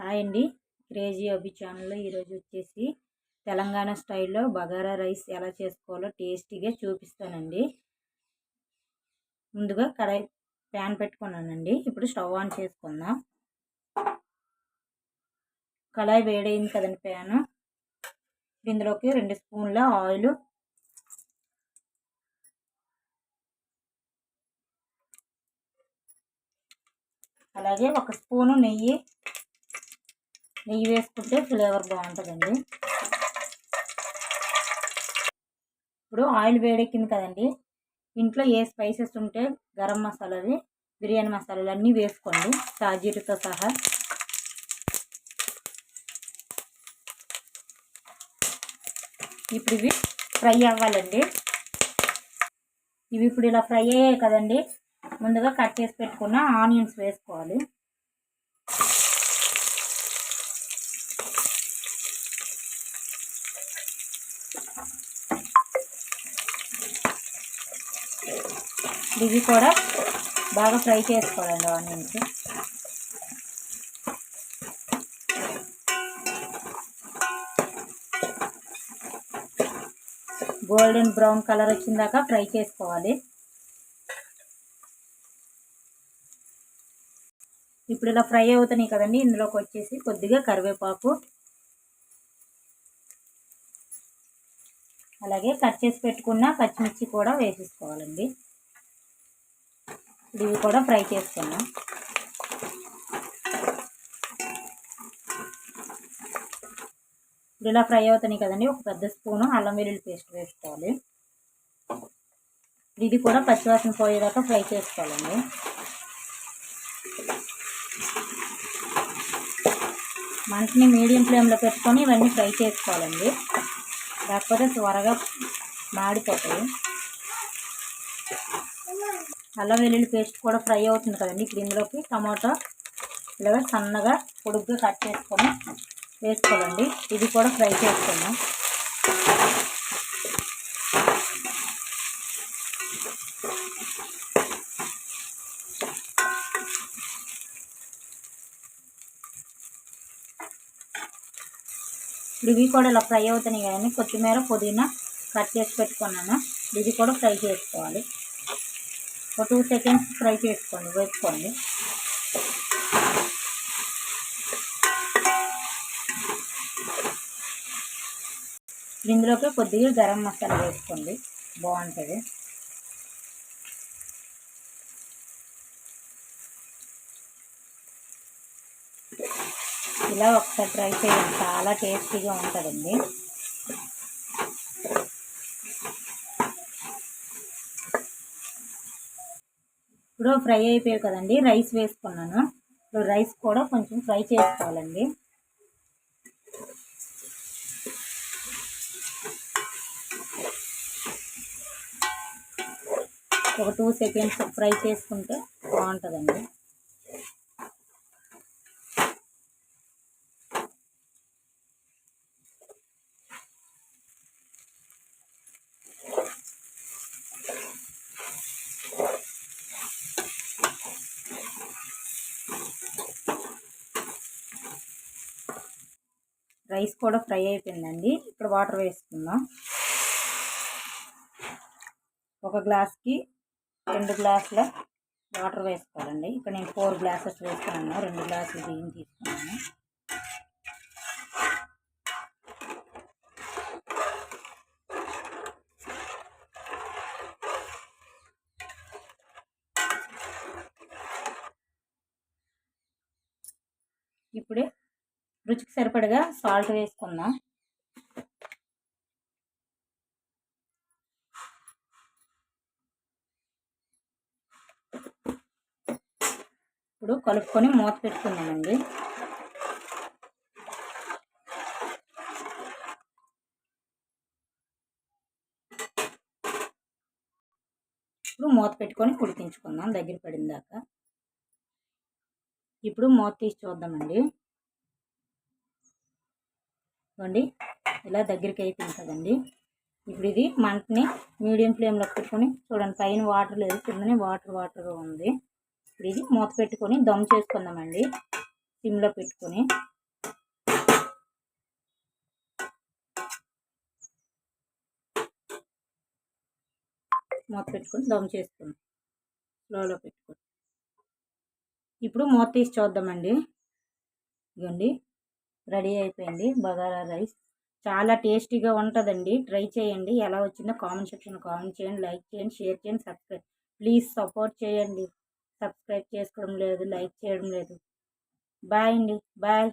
Hi అండి. Crazy అభి ఛానల్లో ఈరోజు వచ్చేసి తెలంగాణ స్టైల్లో బగారా రైస్ ఎలా చేసుకోవాలో టేస్టీగా చూపిస్తానండి. ముందుగా ప్యాన్ పెట్టుకున్నానండి. ఇప్పుడు స్టవ్ ఆన్ చేసుకుందాం. కడాయి వేడైంది కదండి ప్యాన్. ఇందులోకి 2 స్పూన్ల ఆయిల్, అలాగే 1 స్పూను నెయ్యి వేసుకుంటే ఫ్లేవర్ బాగుంటుందండి. ఇప్పుడు ఆయిల్ వేడెక్కింది కదండి. ఇంట్లో ఏ స్పైసెస్ ఉంటే గరం మసాలాలు, బిర్యానీ మసాలాలు అన్నీ వేసుకోండి షాజీరుతో సహా. ఇప్పుడు ఇవి ఫ్రై అవ్వాలండి. ఇవి ఇప్పుడు ఇలా ఫ్రై అయ్యాయి కదండి. ముందుగా కట్ చేసి పెట్టుకున్న ఆనియన్స్ వేసుకోవాలి. ఇవి కూడా బాగా ఫ్రై చేసుకోవాలండి ఆనియన్స్. గోల్డెన్ బ్రౌన్ కలర్ వచ్చిందాక ఫ్రై చేసుకోవాలి. ఇప్పుడు ఇలా ఫ్రై అవుతున్నాయి కదండి. ఇందులోకి వచ్చేసి కొద్దిగా కరివేపాకు, అలాగే కట్ చేసి పెట్టుకున్న పచ్చిమిర్చి కూడా వేసేసుకోవాలండి. ఇవి కూడా ఫ్రై చేసుకున్నాం. ఇప్పుడు ఇలా ఫ్రై అవుతున్నాయి కదండి. ఒక పెద్ద స్పూను అల్లం వెల్లుల్లి పేస్ట్ వేసుకోవాలి. ఇది కూడా పచ్చివాసన పోయేదాకా ఫ్రై చేసుకోవాలండి. మంటని మీడియం ఫ్లేమ్లో పెట్టుకొని ఇవన్నీ ఫ్రై చేసుకోవాలండి. లేకపోతే త్వరగా మాడిపోతాయి. అల్లం వెల్లుల్లి పేస్ట్ కూడా ఫ్రై అవుతుంది కదండి. ఇప్పుడు ఇందులోకి టమాటో ఇలాగా సన్నగా పొడుగ్గా కట్ చేసుకొని వేసుకోవాలండి. ఇది కూడా ఫ్రై చేసుకున్నాం. ఇవి కూడా ఇలా ఫ్రై అవుతున్నాయి కదండి. కొత్తిమీర, పుదీనా కట్ చేసి పెట్టుకున్నాను. ఇది కూడా ఫ్రై చేసుకోవాలి. ఒక 2 సెకండ్స్ ఫ్రై వేసుకోండి. ఇందులోకి కొద్దిగా గరం మసాలా వేసుకోండి, బాగుంటుంది. ఇలా ఒకసారి ట్రై చేయండి, చాలా టేస్టీగా ఉంటుందండి. ఇప్పుడు ఫ్రై అయిపోయాయి కదండి. రైస్ వేసుకున్నాను. ఇప్పుడు రైస్ కూడా కొంచెం ఫ్రై చేసుకోవాలండి. ఒక 2 సెకండ్స్ ఫ్రై చేసుకుంటే బాగుంటుందండి. రైస్ కూడా ఫ్రై అయిపోయిందండి. ఇప్పుడు వాటర్ వేసుకుందాం. ఒక గ్లాస్కి 2 గ్లాసుల వాటర్ వేసుకోవాలండి. ఇక్కడ నేను 4 గ్లాసెస్ వేసుకున్నాను. 2 గ్లాసులు బియ్యం తీసుకున్నాను. ఇప్పుడు రుచికి సరిపడగా సాల్ట్ వేసుకుందాం. ఇప్పుడు కలుపుకొని మూత పెట్టుకుందామండి. ఇప్పుడు మూత పెట్టుకొని ఉడికించుకుందాం దగ్గర పడిన దాకా. ఇప్పుడు మూత తీసి చూద్దామండి. చూడండి, ఇలా దగ్గరికి అయిపోయింది కదండి. ఇప్పుడు ఇది మంటని మీడియం ఫ్లేమ్లో పెట్టుకొని చూడండి, పైన వాటర్ లేదు, కిందనే వాటర్గా ఉంది. ఇప్పుడు ఇది మూత పెట్టుకొని దమ్ చేసుకుందామండి. సిమ్లో పెట్టుకొని మూత పెట్టుకొని దమ్ చేసుకుని స్లోలో పెట్టుకొని ఇప్పుడు మూత తీసి చూద్దామండి. ఇదిగోండి రెడీ అయిపోయింది బగారా రైస్. చాలా టేస్టీగా ఉంటుందండి. ట్రై చేయండి. ఎలా వచ్చిందో కామెంట్ సెక్షన్లో కామెంట్ చేయండి, లైక్ చేయండి, షేర్ చేయండి, సబ్స్క్రైబ్ ప్లీజ్ సపోర్ట్ చేయండి. సబ్స్క్రైబ్ చేసుకోవడం లేదు, లైక్ చేయడం లేదు. బాయ్ అండి, బాయ్.